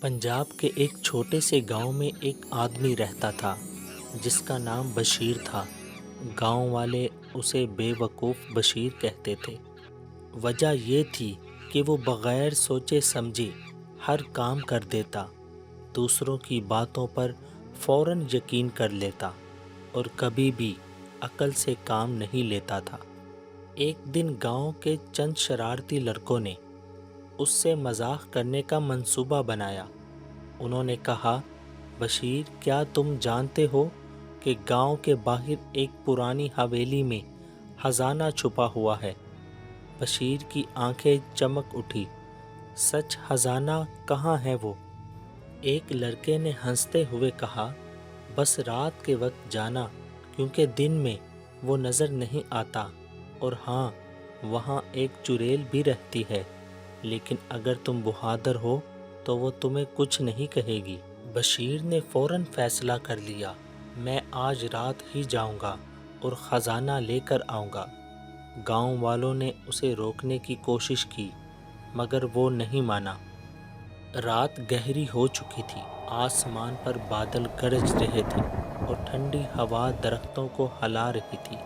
پنجاب کے ایک چھوٹے سے گاؤں میں ایک آدمی رہتا تھا جس کا نام بشیر تھا۔ گاؤں والے اسے بے وقوف بشیر کہتے تھے۔ وجہ یہ تھی کہ وہ بغیر سوچے سمجھے ہر کام کر دیتا، دوسروں کی باتوں پر فوراً یقین کر لیتا اور کبھی بھی عقل سے کام نہیں لیتا تھا۔ ایک دن گاؤں کے چند شرارتی لڑکوں نے اس سے مذاق کرنے کا منصوبہ بنایا۔ انہوں نے کہا، بشیر، کیا تم جانتے ہو کہ گاؤں کے باہر ایک پرانی حویلی میں خزانہ چھپا ہوا ہے؟ بشیر کی آنکھیں چمک اٹھی۔ سچ؟ خزانہ کہاں ہے وہ؟ ایک لڑکے نے ہنستے ہوئے کہا، بس رات کے وقت جانا، کیونکہ دن میں وہ نظر نہیں آتا، اور ہاں، وہاں ایک چڑیل بھی رہتی ہے، لیکن اگر تم بہادر ہو تو وہ تمہیں کچھ نہیں کہے گی۔ بشیر نے فوراً فیصلہ کر لیا، میں آج رات ہی جاؤں گا اور خزانہ لے کر آؤں گا۔ گاؤں والوں نے اسے روکنے کی کوشش کی، مگر وہ نہیں مانا۔ رات گہری ہو چکی تھی، آسمان پر بادل گرج رہے تھے اور ٹھنڈی ہوا درختوں کو ہلا رہی تھی۔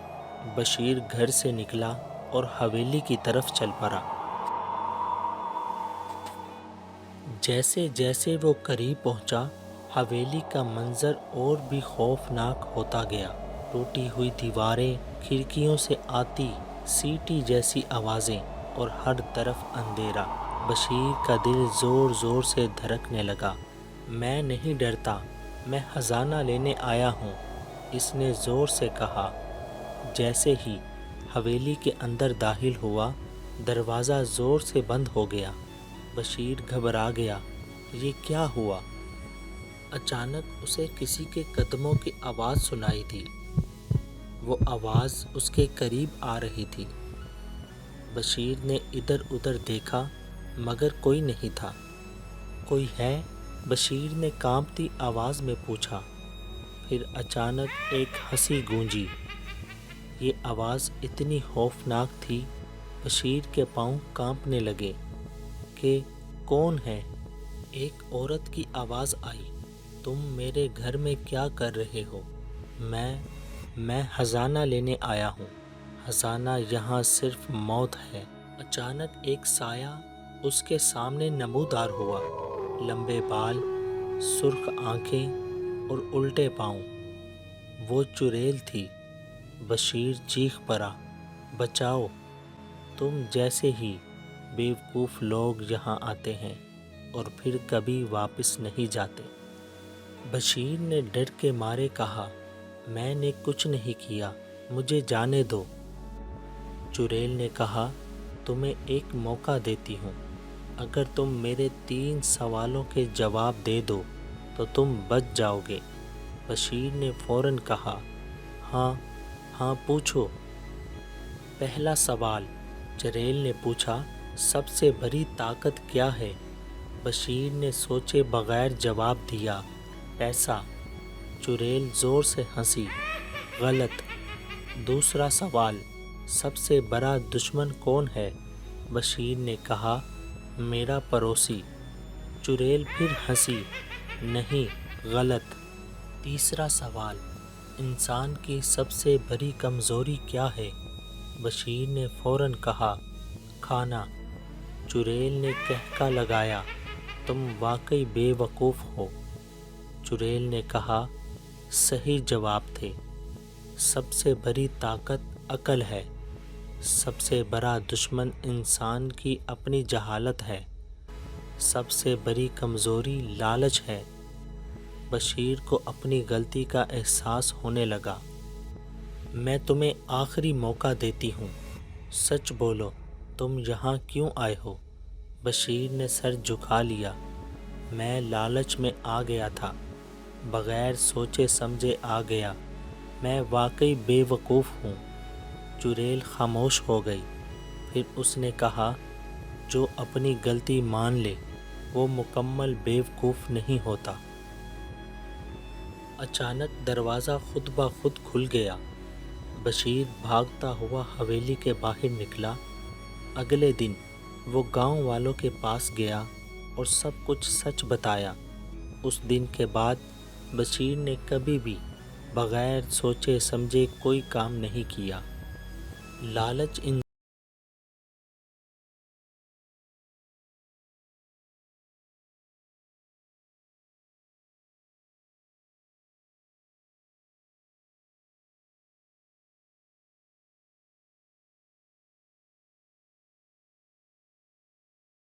بشیر گھر سے نکلا اور حویلی کی طرف چل پڑا۔ جیسے جیسے وہ قریب پہنچا، حویلی کا منظر اور بھی خوفناک ہوتا گیا۔ ٹوٹی ہوئی دیواریں، کھڑکیوں سے آتی سیٹی جیسی آوازیں اور ہر طرف اندھیرا۔ بشیر کا دل زور زور سے دھڑکنے لگا۔ میں نہیں ڈرتا، میں خزانہ لینے آیا ہوں، اس نے زور سے کہا۔ جیسے ہی حویلی کے اندر داخل ہوا، دروازہ زور سے بند ہو گیا۔ بشیر گھبرا گیا، یہ کیا ہوا؟ اچانک اسے کسی کے قدموں کی آواز سنائی دی۔ وہ آواز اس کے قریب آ رہی تھی۔ بشیر نے ادھر ادھر دیکھا، مگر کوئی نہیں تھا۔ کوئی ہے؟ بشیر نے کانپتی آواز میں پوچھا۔ پھر اچانک ایک ہنسی گونجی۔ یہ آواز اتنی خوفناک تھی، بشیر کے پاؤں کانپنے لگے۔ کہ کون ہے؟ ایک عورت کی آواز آئی، تم میرے گھر میں کیا کر رہے ہو؟ میں خزانہ لینے آیا ہوں، خزانہ یہاں صرف موت ہے۔ اچانک ایک سایہ اس کے سامنے نمودار ہوا، لمبے بال، سرخ آنکھیں اور الٹے پاؤں۔ وہ چڑیل تھی۔ بشیر چیخ پڑا، بچاؤ! تم جیسے ہی بیوقوف لوگ یہاں آتے ہیں اور پھر کبھی واپس نہیں جاتے۔ بشیر نے ڈر کے مارے کہا، میں نے کچھ نہیں کیا، مجھے جانے دو۔ چڑیل نے کہا، تمہیں ایک موقع دیتی ہوں، اگر تم میرے 3 سوالوں کے جواب دے دو تو تم بچ جاؤ گے۔ بشیر نے فوراً کہا، ہاں پوچھو۔ پہلا سوال، چڑیل نے پوچھا، سب سے بڑی طاقت کیا ہے؟ بشیر نے سوچے بغیر جواب دیا، پیسہ۔ چڑیل زور سے ہنسی، غلط۔ دوسرا سوال، سب سے بڑا دشمن کون ہے؟ بشیر نے کہا، میرا پڑوسی۔ چڑیل پھر ہنسی، نہیں، غلط۔ تیسرا سوال، انسان کی سب سے بڑی کمزوری کیا ہے؟ بشیر نے فوراً کہا، کھانا۔ چڑیل نے کہکا لگایا، تم واقعی بے وقوف ہو۔ چڑیل نے کہا، صحیح جواب تھے۔ سب سے بڑی طاقت عقل ہے، سب سے بڑا دشمن انسان کی اپنی جہالت ہے، سب سے بڑی کمزوری لالچ ہے۔ بشیر کو اپنی غلطی کا احساس ہونے لگا۔ میں تمہیں آخری موقع دیتی ہوں، سچ بولو، تم یہاں کیوں آئے ہو؟ بشیر نے سر جھکا لیا، میں لالچ میں آ گیا تھا، بغیر سوچے سمجھے آ گیا، میں واقعی بے وقوف ہوں۔ چڑیل خاموش ہو گئی۔ پھر اس نے کہا، جو اپنی غلطی مان لے وہ مکمل بے وقوف نہیں ہوتا۔ اچانک دروازہ خود بخود کھل گیا۔ بشیر بھاگتا ہوا حویلی کے باہر نکلا۔ اگلے دن وہ گاؤں والوں کے پاس گیا اور سب کچھ سچ بتایا۔ اس دن کے بعد بشیر نے کبھی بھی بغیر سوچے سمجھے کوئی کام نہیں کیا۔ لالچ